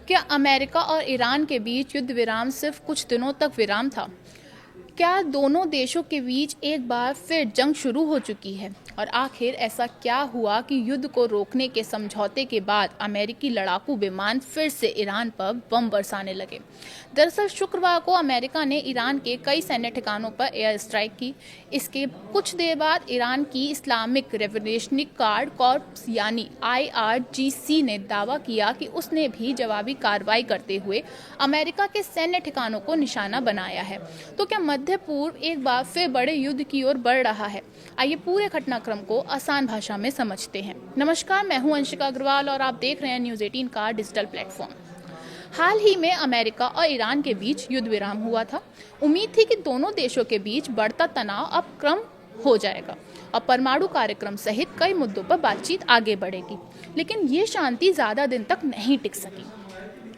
क्या अमेरिका और ईरान के बीच युद्ध विराम सिर्फ कुछ दिनों तक विराम था? क्या दोनों देशों के बीच एक बार फिर जंग शुरू हो चुकी है? और आखिर ऐसा क्या हुआ कि युद्ध को रोकने के समझौते के बाद अमेरिकी लड़ाकू विमान फिर से ईरान पर बम बरसाने लगे? दरअसल शुक्रवार को अमेरिका ने ईरान के कई सैन्य ठिकानों पर एयर स्ट्राइक की। इसके कुछ देर बाद ईरान की इस्लामिक रेवोल्यूशनरी गार्ड कॉर्प्स यानी IRGC ने दावा किया कि उसने भी जवाबी कार्रवाई करते हुए अमेरिका के सैन्य ठिकानों को निशाना बनाया है। तो क्या मध्य पूर्व एक बार फिर बड़े युद्ध की ओर बढ़ रहा है? आइए पूरे घटनाक्रम को आसान भाषा में समझते हैं। नमस्कार, मैं हूं अंशिका अग्रवाल और आप देख रहे हैं न्यूज़ 18 का डिजिटल प्लेटफॉर्म। हाल ही में अमेरिका और ईरान के बीच युद्ध विराम हुआ था। उम्मीद थी कि दोनों देशों के बीच बढ़ता तनाव अब कम हो जाएगा और परमाणु कार्यक्रम सहित कई मुद्दों पर बातचीत आगे बढ़ेगी। लेकिन ये शांति ज्यादा दिन तक नहीं टिक सकी।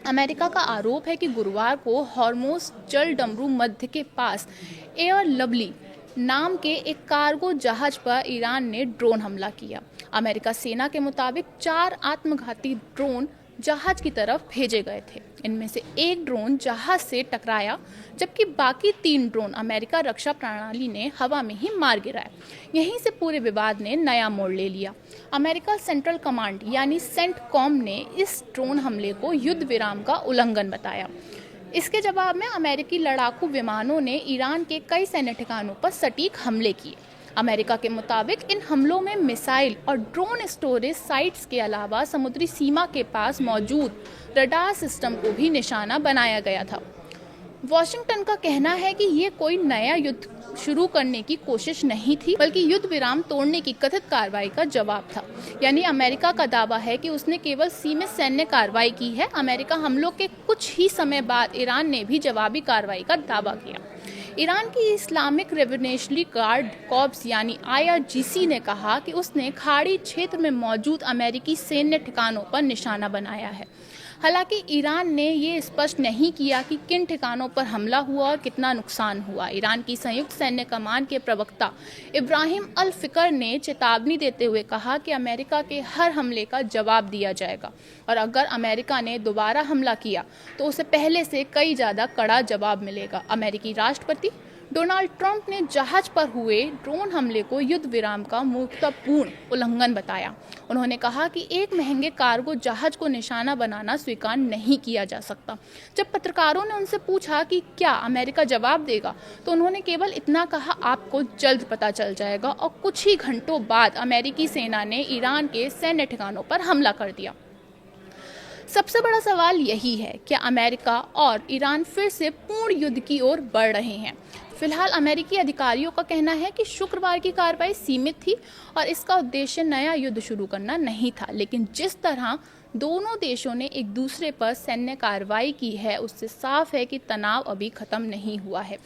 अमेरिका का आरोप है कि गुरुवार को हॉर्मुज़ जल डमरू मध्य के पास एयर लवली नाम के एक कार्गो जहाज पर ईरान ने ड्रोन हमला किया। अमेरिका सेना के मुताबिक 4 आत्मघाती ड्रोन जहाज की तरफ भेजे गए थे। इनमें से एक ड्रोन जहाज से टकराया, जबकि बाकी 3 ड्रोन अमेरिका रक्षा प्रणाली ने हवा में ही मार गिराए। यहीं से पूरे विवाद ने नया मोड़ ले लिया। अमेरिका सेंट्रल कमांड यानी सेंटकॉम ने इस ड्रोन हमले को युद्ध विराम का उल्लंघन बताया। इसके जवाब में अमेरिकी लड़ाकू विमानों ने ईरान के कई सैन्य ठिकानों पर सटीक हमले किए। अमेरिका के मुताबिक इन हमलों में मिसाइल और ड्रोन स्टोरेज साइट्स के अलावा समुद्री सीमा के पास मौजूद रडार सिस्टम को भी निशाना बनाया गया था। वॉशिंगटन का कहना है कि ये कोई नया युद्ध शुरू करने की कोशिश नहीं थी, बल्कि युद्ध विराम तोड़ने की कथित कार्रवाई का जवाब था। यानी अमेरिका का दावा है कि उसने केवल सीमित सैन्य कार्रवाई की है। अमेरिका हमलों के कुछ ही समय बाद ईरान ने भी जवाबी कार्रवाई का दावा किया। ईरान की इस्लामिक रेवोल्यूशनरी गार्ड कॉर्प्स यानी IRGC ने कहा कि उसने खाड़ी क्षेत्र में मौजूद अमेरिकी सैन्य ठिकानों पर निशाना बनाया है। हालांकि ईरान ने ये स्पष्ट नहीं किया कि किन ठिकानों पर हमला हुआ और कितना नुकसान हुआ। ईरान की संयुक्त सैन्य कमान के प्रवक्ता इब्राहिम अल फिकर ने चेतावनी देते हुए कहा कि अमेरिका के हर हमले का जवाब दिया जाएगा और अगर अमेरिका ने दोबारा हमला किया तो उसे पहले से कई ज़्यादा कड़ा जवाब मिलेगा। अमेरिकी राष्ट्रपति डोनाल्ड ट्रंप ने जहाज पर हुए ड्रोन हमले को युद्ध विराम का मूर्खतापूर्ण उल्लंघन बताया। उन्होंने कहा कि एक महंगे कार्गो जहाज को निशाना बनाना स्वीकार नहीं किया जा सकता। जब पत्रकारों ने उनसे पूछा कि क्या अमेरिका जवाब देगा, तो उन्होंने केवल इतना कहा, आपको जल्द पता चल जाएगा। और कुछ ही घंटों बाद अमेरिकी सेना ने ईरान के सैन्य ठिकानों पर हमला कर दिया। सबसे बड़ा सवाल यही है, क्या अमेरिका और ईरान फिर से पूर्ण युद्ध की ओर बढ़ रहे हैं? फिलहाल अमेरिकी अधिकारियों का कहना है कि शुक्रवार की कार्रवाई सीमित थी और इसका उद्देश्य नया युद्ध शुरू करना नहीं था। लेकिन जिस तरह दोनों देशों ने एक दूसरे पर सैन्य कार्रवाई की है, उससे साफ है कि तनाव अभी खत्म नहीं हुआ है।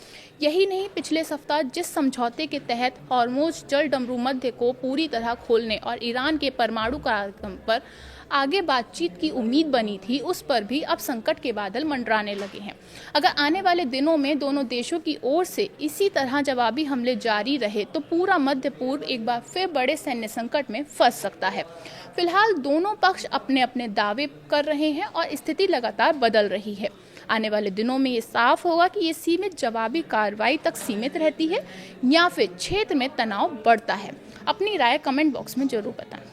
यही नहीं, पिछले सप्ताह जिस समझौते के तहत हॉर्मुज़ जल डमरू मध्य को पूरी तरह खोलने और ईरान के परमाणु कार्यक्रम पर आगे बातचीत की उम्मीद बनी थी, उस पर भी अब संकट के बादल मंडराने लगे हैं। अगर आने वाले दिनों में दोनों देशों की ओर से इसी तरह जवाबी हमले जारी रहे तो पूरा मध्य पूर्व एक बार फिर बड़े सैन्य संकट में फंस सकता है। फिलहाल दोनों पक्ष अपने अपने दावे कर रहे हैं और स्थिति लगातार बदल रही है। आने वाले दिनों में ये साफ होगा कि ये सीमित जवाबी कार्रवाई तक सीमित रहती है या फिर क्षेत्र में तनाव बढ़ता है। अपनी राय कमेंट बॉक्स में जरूर बताएं।